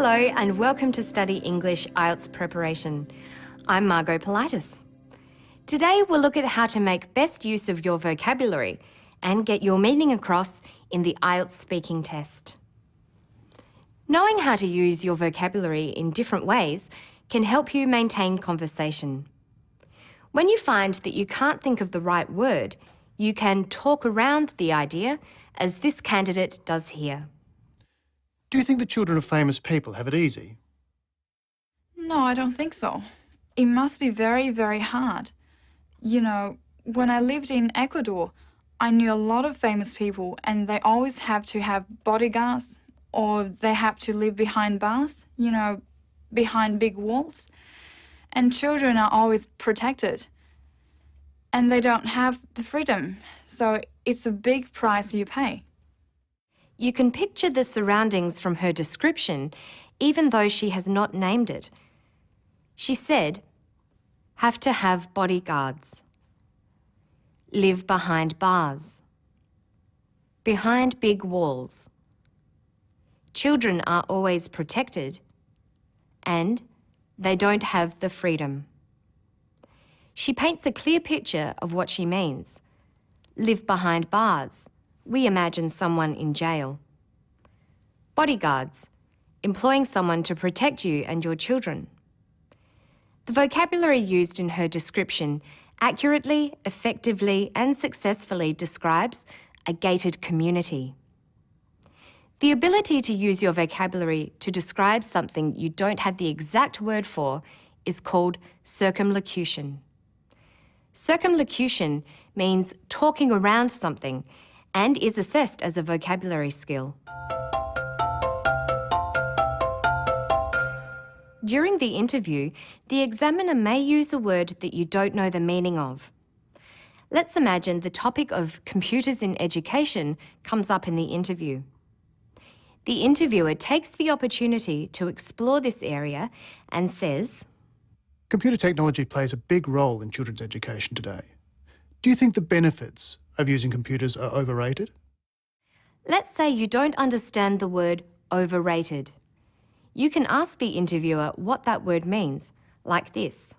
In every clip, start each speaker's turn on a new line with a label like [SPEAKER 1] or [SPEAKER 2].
[SPEAKER 1] Hello and welcome to Study English IELTS Preparation. I'm Margot Politis. Today we'll look at how to make best use of your vocabulary and get your meaning across in the IELTS speaking test. Knowing how to use your vocabulary in different ways can help you maintain conversation. When you find that you can't think of the right word, you can talk around the idea, as this candidate does here.
[SPEAKER 2] Do you think the children of famous people have it easy?
[SPEAKER 3] No, I don't think so. It must be very, very hard. You know, when I lived in Ecuador, I knew a lot of famous people and they always have to have bodyguards or they have to live behind bars, you know, behind big walls. And children are always protected. And they don't have the freedom, so it's a big price you pay.
[SPEAKER 1] You can picture the surroundings from her description, even though she has not named it. She said, have to have bodyguards, live behind bars, behind big walls. Children are always protected, and they don't have the freedom. She paints a clear picture of what she means. Live behind bars. We imagine someone in jail. Bodyguards, employing someone to protect you and your children. The vocabulary used in her description accurately, effectively, and successfully describes a gated community. The ability to use your vocabulary to describe something you don't have the exact word for is called circumlocution. Circumlocution means talking around something and is assessed as a vocabulary skill. During the interview, the examiner may use a word that you don't know the meaning of. Let's imagine the topic of computers in education comes up in the interview. The interviewer takes the opportunity to explore this area and says,
[SPEAKER 2] Computer technology plays a big role in children's education today. Do you think the benefits of using computers are overrated?
[SPEAKER 1] Let's say you don't understand the word overrated. You can ask the interviewer what that word means, like this.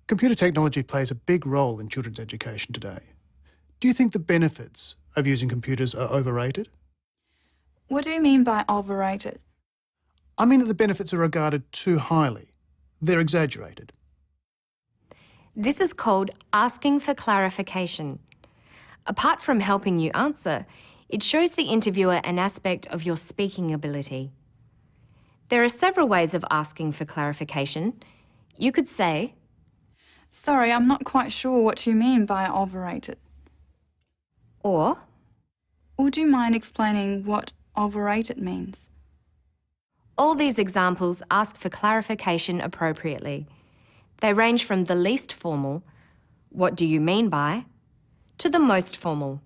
[SPEAKER 2] Computer technology plays a big role in children's education today. Do you think the benefits of using computers are overrated?
[SPEAKER 3] What do you mean by overrated?
[SPEAKER 2] I mean that the benefits are regarded too highly. They're exaggerated.
[SPEAKER 1] This is called asking for clarification. Apart from helping you answer, it shows the interviewer an aspect of your speaking ability. There are several ways of asking for clarification. You could say,
[SPEAKER 3] Sorry, I'm not quite sure what you mean by overrated.
[SPEAKER 1] or,
[SPEAKER 3] Would you mind explaining what overrated means?
[SPEAKER 1] all these examples ask for clarification appropriately. They range from the least formal, what do you mean by, to the most formal,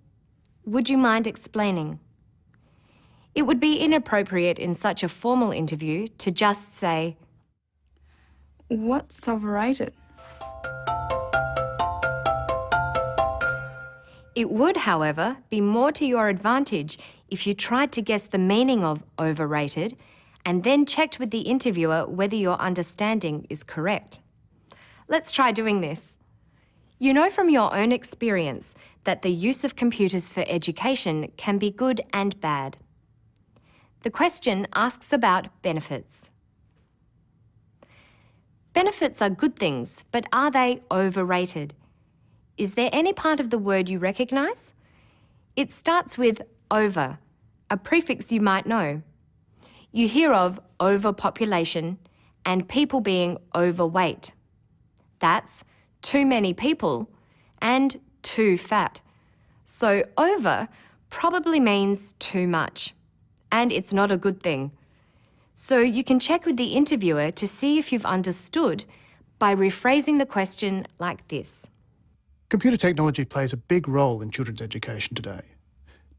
[SPEAKER 1] would you mind explaining? It would be inappropriate in such a formal interview to just say,
[SPEAKER 3] What's overrated?
[SPEAKER 1] It would, however, be more to your advantage if you tried to guess the meaning of overrated and then checked with the interviewer whether your understanding is correct. Let's try doing this. You know from your own experience that the use of computers for education can be good and bad. The question asks about benefits. Benefits are good things, but are they overrated? Is there any part of the word you recognise? It starts with over, a prefix you might know. You hear of overpopulation and people being overweight. That's too many people and too fat. So over probably means too much, and it's not a good thing. So you can check with the interviewer to see if you've understood by rephrasing the question like this.
[SPEAKER 2] Computer technology plays a big role in children's education today.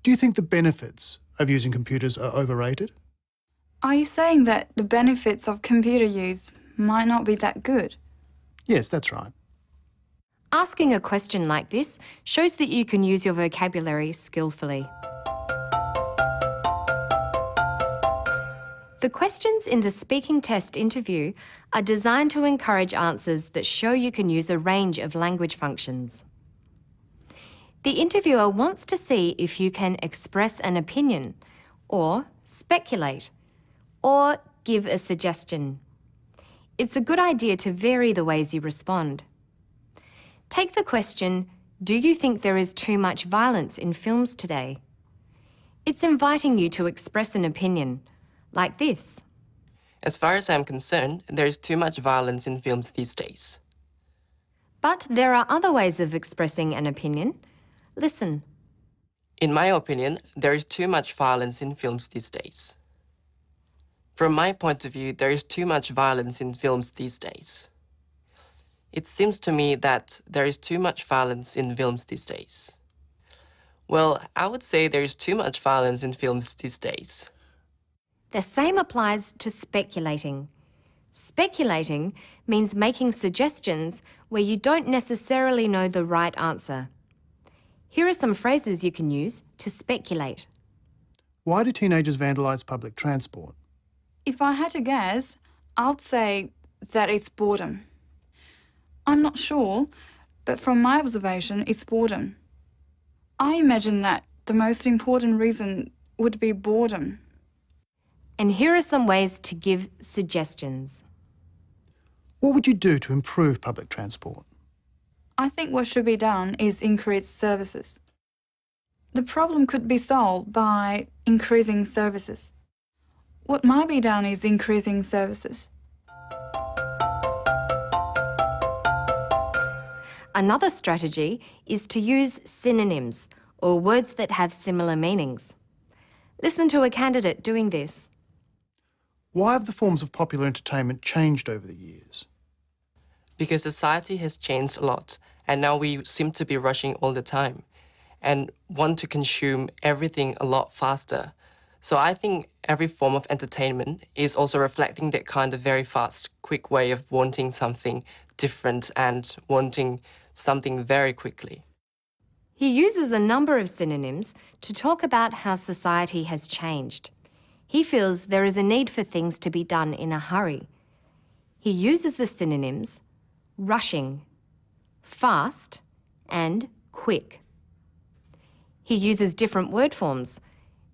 [SPEAKER 2] Do you think the benefits of using computers are overrated?
[SPEAKER 3] Are you saying that the benefits of computer use might not be that good?
[SPEAKER 2] Yes, that's right.
[SPEAKER 1] Asking a question like this shows that you can use your vocabulary skillfully. The questions in the speaking test interview are designed to encourage answers that show you can use a range of language functions. The interviewer wants to see if you can express an opinion, or speculate, or give a suggestion. It's a good idea to vary the ways you respond. Take the question, do you think there is too much violence in films today? It's inviting you to express an opinion, like this.
[SPEAKER 4] As far as I'm concerned, there is too much violence in films these days.
[SPEAKER 1] But there are other ways of expressing an opinion. Listen.
[SPEAKER 4] In my opinion, there is too much violence in films these days. From my point of view, there is too much violence in films these days. It seems to me that there is too much violence in films these days. Well, I would say there is too much violence in films these days.
[SPEAKER 1] The same applies to speculating. Speculating means making suggestions where you don't necessarily know the right answer. Here are some phrases you can use to speculate.
[SPEAKER 2] Why do teenagers vandalise public transport?
[SPEAKER 3] If I had to guess, I'd say that it's boredom. I'm not sure, but from my observation, it's boredom. I imagine that the most important reason would be boredom.
[SPEAKER 1] And here are some ways to give suggestions.
[SPEAKER 2] What would you do to improve public transport?
[SPEAKER 3] I think what should be done is increase services. The problem could be solved by increasing services. What might be done is increasing services.
[SPEAKER 1] Another strategy is to use synonyms, or words that have similar meanings. Listen to a candidate doing this.
[SPEAKER 2] Why have the forms of popular entertainment changed over the years?
[SPEAKER 4] Because society has changed a lot, and now we seem to be rushing all the time and want to consume everything a lot faster. So I think every form of entertainment is also reflecting that kind of very fast, quick way of wanting something different and wanting something very quickly.
[SPEAKER 1] He uses a number of synonyms to talk about how society has changed. He feels there is a need for things to be done in a hurry. He uses the synonyms rushing, fast, and quick. He uses different word forms,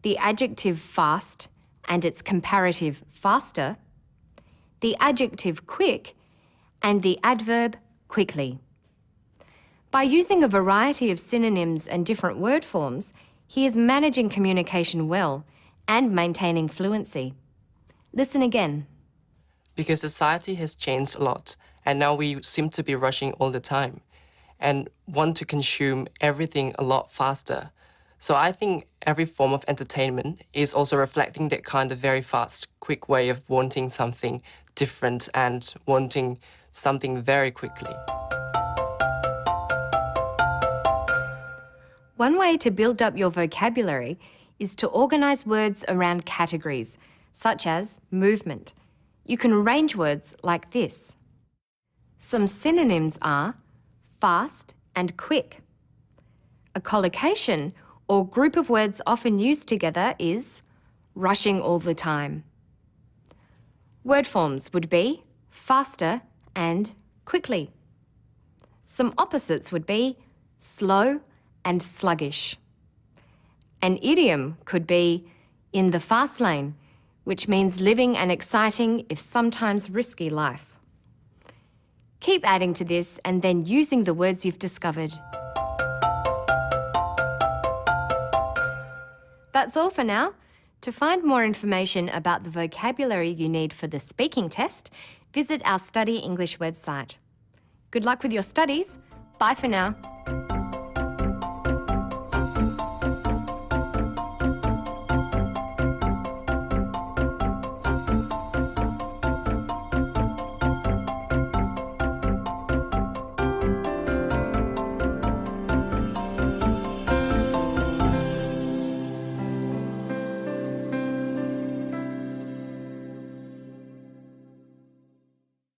[SPEAKER 1] the adjective fast and its comparative faster, the adjective quick, and the adverb quickly. By using a variety of synonyms and different word forms, he is managing communication well and maintaining fluency. Listen again.
[SPEAKER 4] Because society has changed a lot, and now we seem to be rushing all the time and want to consume everything a lot faster. So I think every form of entertainment is also reflecting that kind of very fast, quick way of wanting something different and wanting something very quickly.
[SPEAKER 1] One way to build up your vocabulary is to organise words around categories, such as movement. You can arrange words like this. Some synonyms are fast and quick. A collocation, or group of words often used together, is rushing all the time. Word forms would be faster and quickly. Some opposites would be slow and sluggish. An idiom could be in the fast lane, which means living an exciting, if sometimes risky, life. Keep adding to this and then using the words you've discovered. That's all for now. To find more information about the vocabulary you need for the speaking test, visit our Study English website. Good luck with your studies. Bye for now.